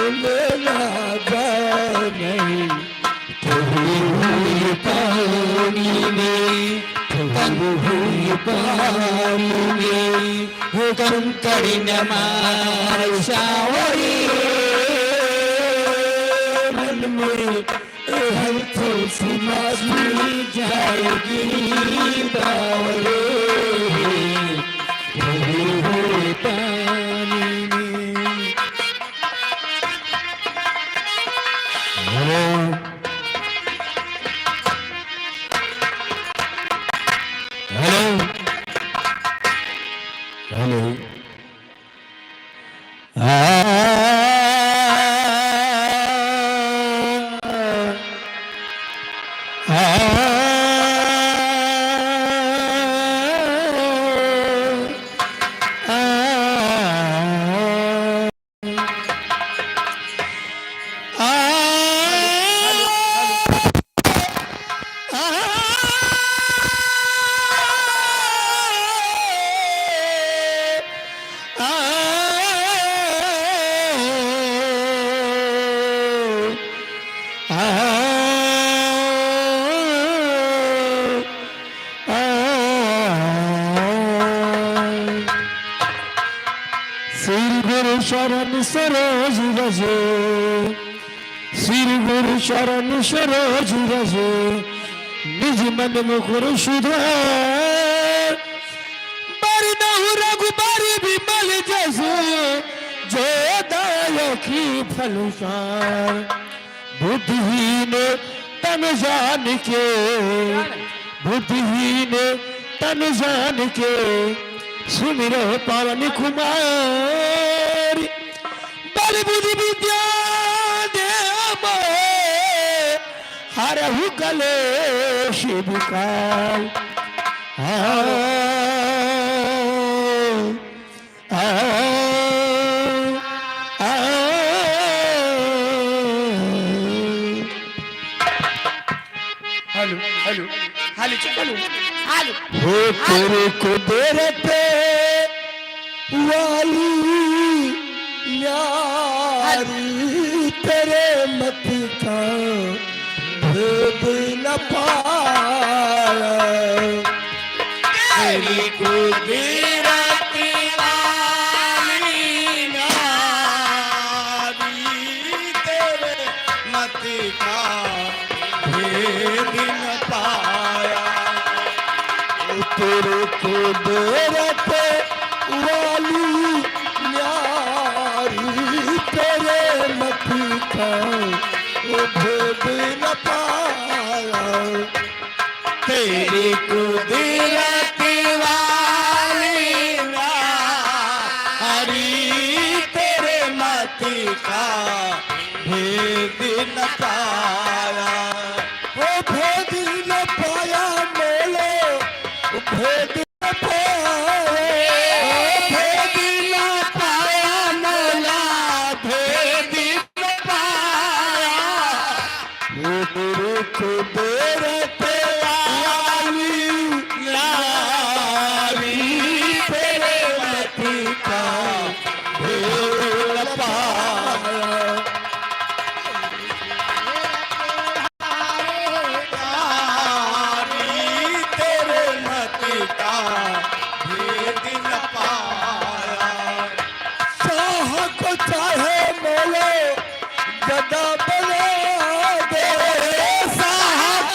लेना नहीं पानी में हुई पानी में कंकड़ी न मार शावरी मन में हर थोड़ी मारी जाएगी बावरे हुई पानी में। हेलो शरण सरोज रजे श्री गुरु शरण सरोज रजे निज मन मुकुर सुधार बारी नहु रघुबारी विमल जैसे जो दायकी फलसार बुद्धिहीन तन जान के बुद्धिहीन तन जान के सुमिरो पावन कुमार बल बुद्धि विद्या देव हरहु कलेश विकार हेलो हेलो हेलो चलो हेलो हो तेरे को देते वाली यारी तेरे मत का भेद न पाया तेरी को देते वाली यारी तेरे मत का भेद न पाया तेरे को देते वाली यारी तेरे मती का भेद न पाया तेरे को देते वाली यारी तेरे मती का भेद न पाया वो भेद न पाया बोलो भेद न पाया भेद न पाया मोला भेद न पाया वो गुरु को देते वाली यारी तेरे मती का भेद न पाया चाहे बोले गदा बना दे साहब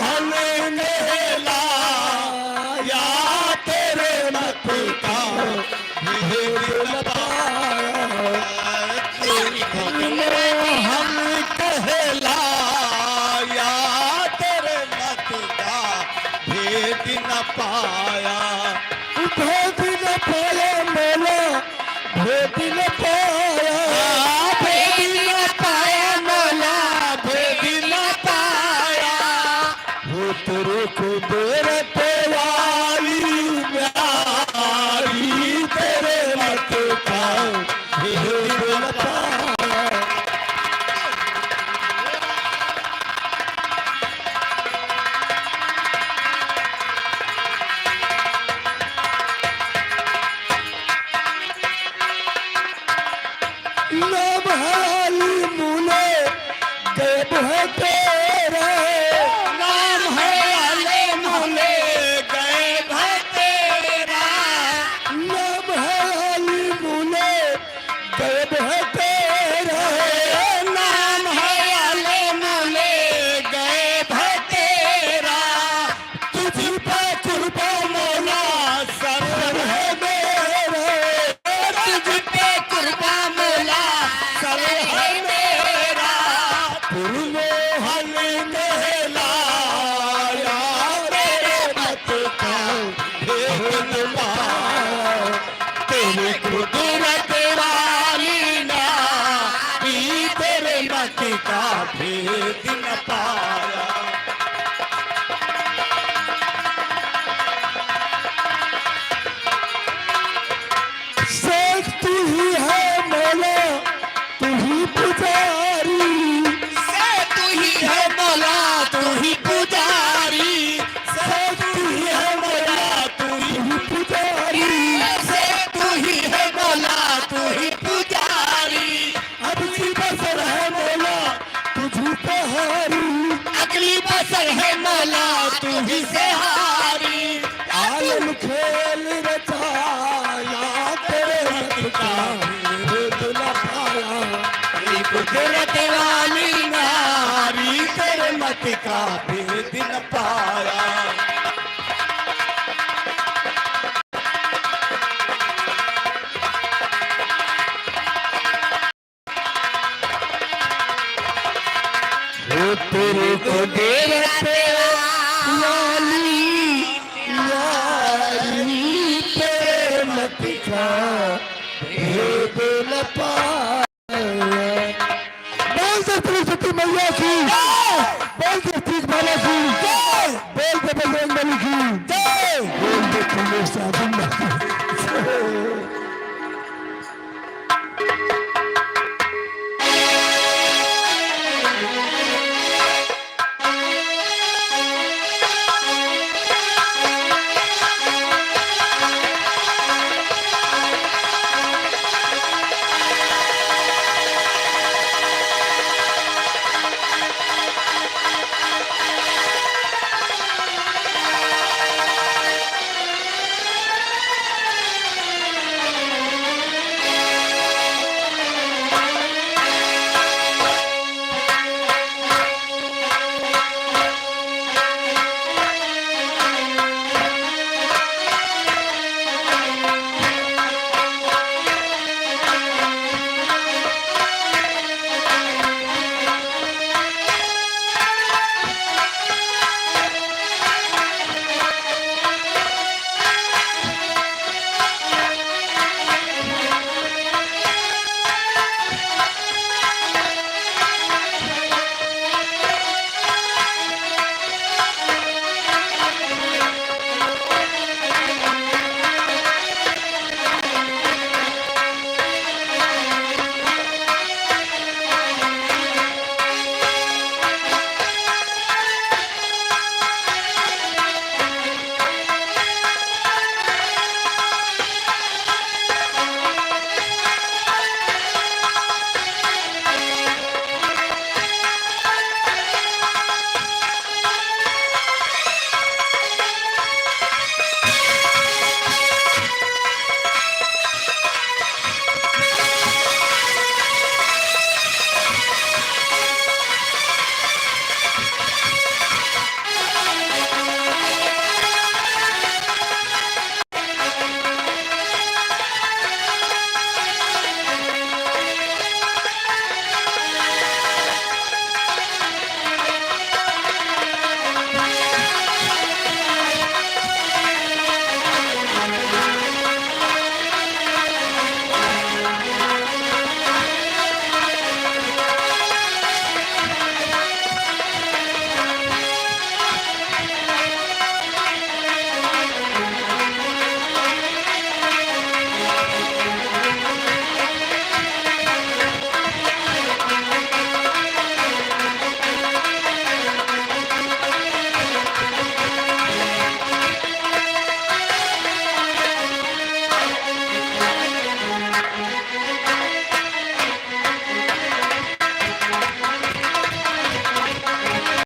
मोहन कहला या तेरे मत का भेद न पाया। मोहन कहला या तेरे मत का भेद न पाया। भेद न पाया मोला भेद न पाया। भेद न पाया मोला भेद न पाया। वो तेरे कुदरत वाली प्यारी तेरे मत का भेद न पाया। नाम है अली मूले गैब है तेरा। नाम है अली मूले गैब है तेरा। नाम है अली मूले गैब है तेरा। नाम है अली मूले गैब है तेरा। तुझ पे कुर्बा मौला सर है मेरा। तुझ पे कुर्बा मौला सर है मेरा। मोहन कहला या तेरे मत का भेद न पाया। तेरी कुदरत वाली नारी तेरे मत का भेद न पाया। शेख तू ही है मौला तू ही पुजारी। शेख तू ही है मौला तू ही पुजारी। शेख तू ही है मौला तू ही पुजारी। शेख तू ही है मौला तू ही पुजारी। अगली बसर है मौला तुझी पे हारी। अगली बसर है मौला तू ही से हारी। आलम खेल रचाया तेरे मत का भेद न पाया। कुदरत वाली नारी तेरे मत का भेद न पाया। वो तेरे कुदरत वाली नारी तेरे मत का भेद न पाया। बोल सरस्वती मैया की